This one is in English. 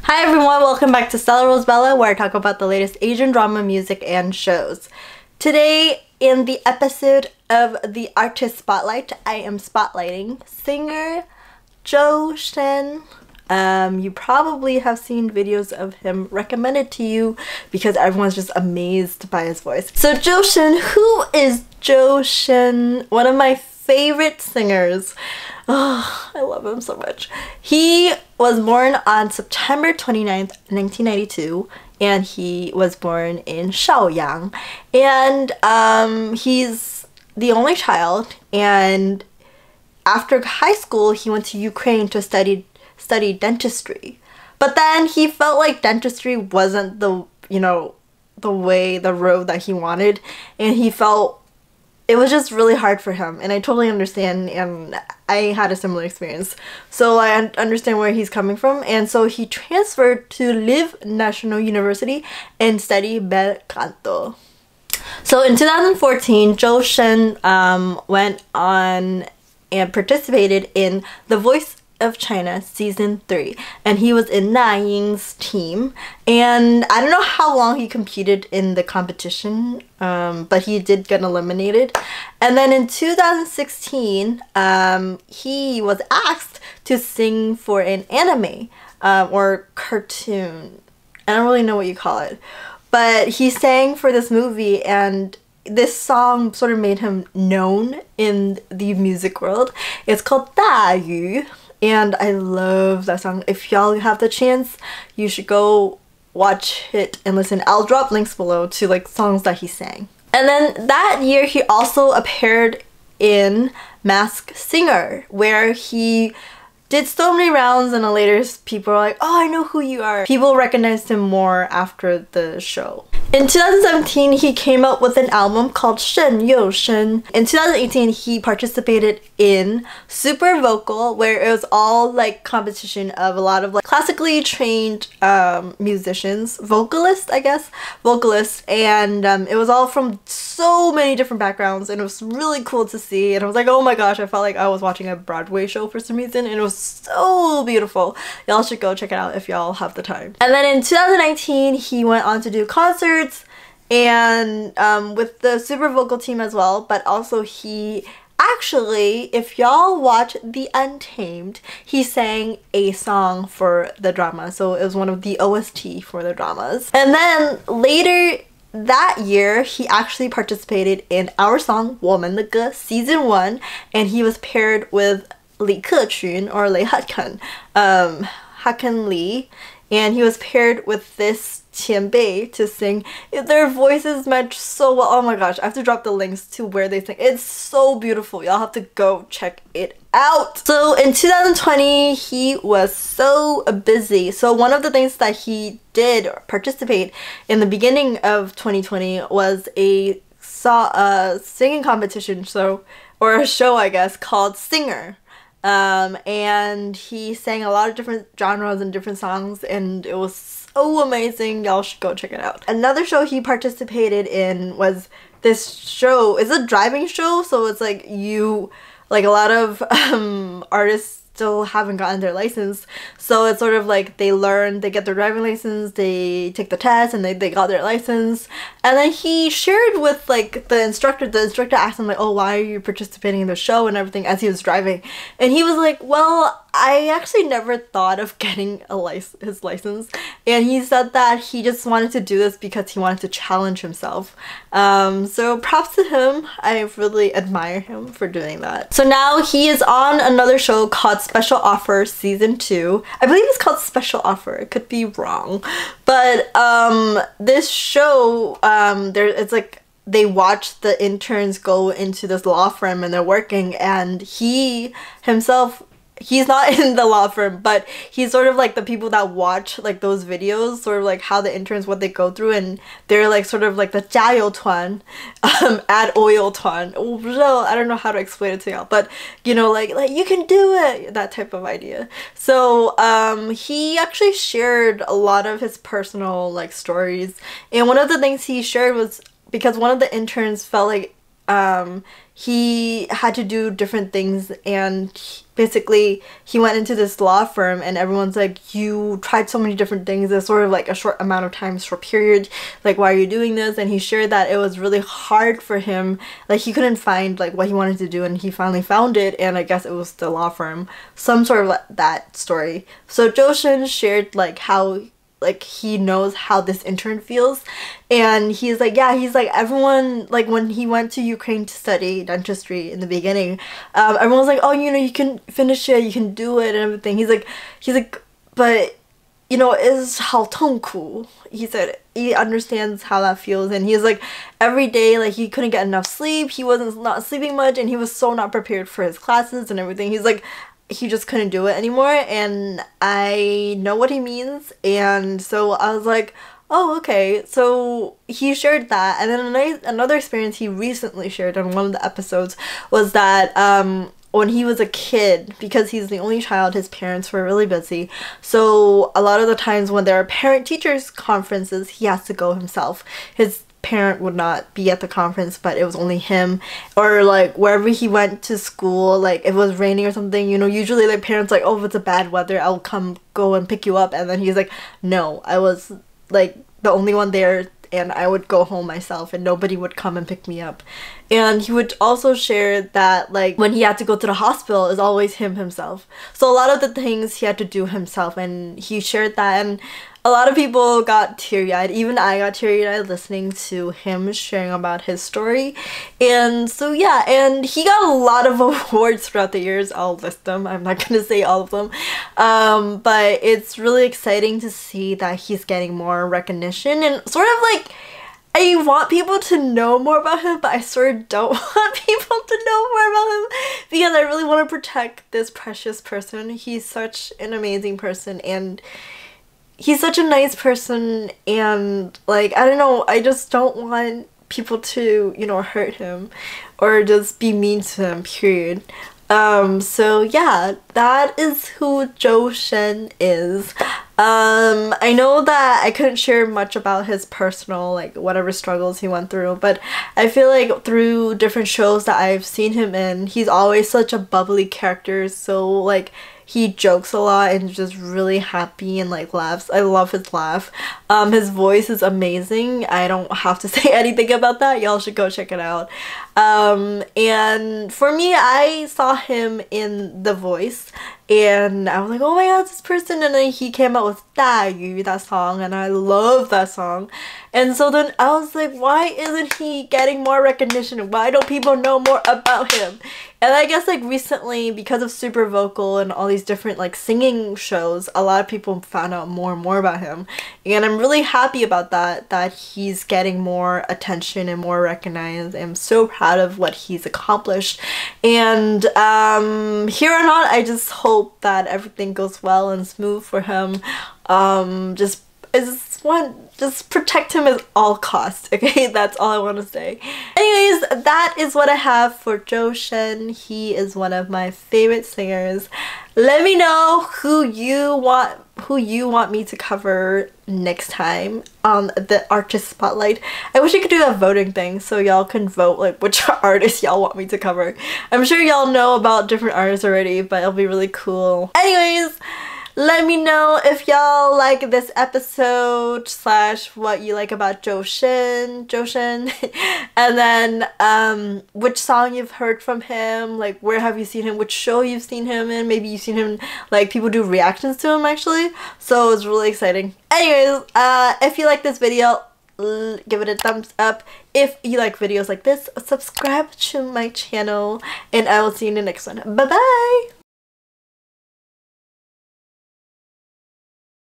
Hi everyone, welcome back to Stella Rose Bella, where I talk about the latest Asian drama, music, and shows. Today, in the episode of the Artist Spotlight, I am spotlighting singer Zhou Shen. You probably have seen videos of him recommended to you because everyone's just amazed by his voice. So Zhou Shen, who is Zhou Shen? One of my favorite singers. Oh, I love him so much. He was born on September 29th, 1992, and he was born in Shaoyang. And he's the only child, and after high school, he went to Ukraine to study dentistry. But then he felt like dentistry wasn't the road that he wanted, and he felt it was just really hard for him, and I totally understand, and I had a similar experience. So I understand where he's coming from, and so he transferred to Liv National University and study bel canto. So in 2014, Zhou Shen went on and participated in The Voice of China season 3, and he was in Na Ying's team, and I don't know how long he competed in the competition, but he did get eliminated. And then in 2016 he was asked to sing for an anime or cartoon. I don't really know what you call it, but he sang for this movie, and this song sort of made him known in the music world. It's called Da Yu, and I love that song. If y'all have the chance, you should go watch it and listen. I'll drop links below to like songs that he sang. And then that year he also appeared in Masked Singer, where he did so many rounds, and then later people are like, oh, I know who you are. People recognized him more after the show. In 2017, he came out with an album called Zhou Shen. In 2018, he participated in Super Vocal, where it was all like competition of a lot of like classically trained musicians, vocalists, and it was all from so many different backgrounds, and it was really cool to see. And I was like, oh my gosh, I felt like I was watching a Broadway show for some reason, and it was so beautiful. Y'all should go check it out if y'all have the time. And then in 2019, he went on to do concerts and with the Super Vocal team as well, but also he actually, if y'all watch The Untamed, he sang a song for the drama, so it was one of the OST for the dramas. And then later that year, he actually participated in Our Song 我们的歌 season 1, and he was paired with Li Kechun or Lei Hakan, Hakan Li, and he was paired with this Qianbei to sing. Their voices match so well. Oh my gosh, I have to drop the links to where they sing. It's so beautiful. Y'all have to go check it out. So in 2020, he was so busy. So one of the things that he did participate in the beginning of 2020 was a singing competition or a show, I guess, called Singer. And he sang a lot of different genres and different songs, and it was so amazing. Y'all should go check it out. Another show he participated in was this show. It's a driving show, so it's like a lot of artists still haven't gotten their license, so it's sort of like they get their driving license, they take the test, and they got their license. And then he shared with like the instructor asked him like, oh, why are you participating in the show and everything, as he was driving, and he was like, well, I actually never thought of getting his license, and he said that he just wanted to do this because he wanted to challenge himself. So props to him. I really admire him for doing that. So now he is on another show called Special Offer season 2. I believe it's called Special Offer. It could be wrong, but this show, it's like they watch the interns go into this law firm and they're working, and he himself, he's not in the law firm, but he's sort of like the people that watch like those videos, sort of like how the interns, what they go through, and they're like sort of like the 加油团, add oil 团. I don't know how to explain it to y'all, but you know, like you can do it, that type of idea. So he actually shared a lot of his personal like stories, and one of the things he shared was because one of the interns felt like he had to do different things, and basically he went into this law firm and everyone's like, you tried so many different things in sort of like a short amount of time, short period, like why are you doing this? And he shared that it was really hard for him, like he couldn't find like what he wanted to do, and he finally found it, and I guess it was the law firm, some sort of like that story. So Zhou Shen shared like how like he knows how this intern feels, and he's like, yeah, he's like, everyone, like when he went to Ukraine to study dentistry in the beginning, everyone's like, oh, you know, you can finish it, you can do it and everything. He's like, but you know, is 好痛苦. He said he understands how that feels, and he's like, every day, like he couldn't get enough sleep, he wasn't not sleeping much, and he was so not prepared for his classes and everything. He's like, he just couldn't do it anymore, and I know what he means. And so I was like, oh, okay. So he shared that, and then another experience he recently shared on one of the episodes was that when he was a kid, because he's the only child, his parents were really busy, so a lot of the times when there are parent-teachers conferences, he has to go himself. His parent would not be at the conference, but it was only him. Or like wherever he went to school, like if it was raining or something, you know, usually like parents like, oh, if it's a bad weather, I'll go and pick you up. And then he's like, no, I was like the only one there, and I would go home myself and nobody would come and pick me up. And he would also share that like when he had to go to the hospital, it's always himself. So a lot of the things he had to do himself, and he shared that, and a lot of people got teary-eyed. Even I got teary-eyed listening to him sharing about his story. And so yeah, and he got a lot of awards throughout the years. I'll list them, I'm not gonna say all of them, but it's really exciting to see that he's getting more recognition, and sort of like, I want people to know more about him, but I sort of don't want people to know more about him, because I really want to protect this precious person. He's such an amazing person, and he's such a nice person, and like, I don't know, I just don't want people to, you know, hurt him or just be mean to him, period. So yeah, that is who Zhou Shen is. I know that I couldn't share much about his personal, like, whatever struggles he went through, but I feel like through different shows that I've seen him in, he's always such a bubbly character, so like, he jokes a lot and just really happy and like laughs. I love his laugh. His voice is amazing. I don't have to say anything about that. Y'all should go check it out. And for me, I saw him in The Voice, and I was like, oh my god, this person, and then he came out with that song, and I love that song. And so then I was like, why isn't he getting more recognition? Why don't people know more about him? And I guess like recently, because of Super Vocal and all these different like singing shows, a lot of people found out more and more about him, and I'm really happy about that he's getting more attention and more recognized. I'm so proud of what he's accomplished, and here on out, I just hope that everything goes well and smooth for him. Just protect him at all costs, okay? That's all I want to say. Anyways, that is what I have for Zhou Shen. He is one of my favorite singers. Let me know who you want me to cover next time on the Artist Spotlight. I wish I could do a voting thing so y'all can vote like which artists y'all want me to cover. I'm sure y'all know about different artists already, but it'll be really cool. Anyways, let me know if y'all like this episode / what you like about Zhou Shen, and then which song you've heard from him, like where have you seen him, which show you've seen him in. Maybe you've seen him, like people do reactions to him actually, so it's really exciting. Anyways, if you like this video, give it a thumbs up. If you like videos like this, subscribe to my channel, and I will see you in the next one. Bye bye!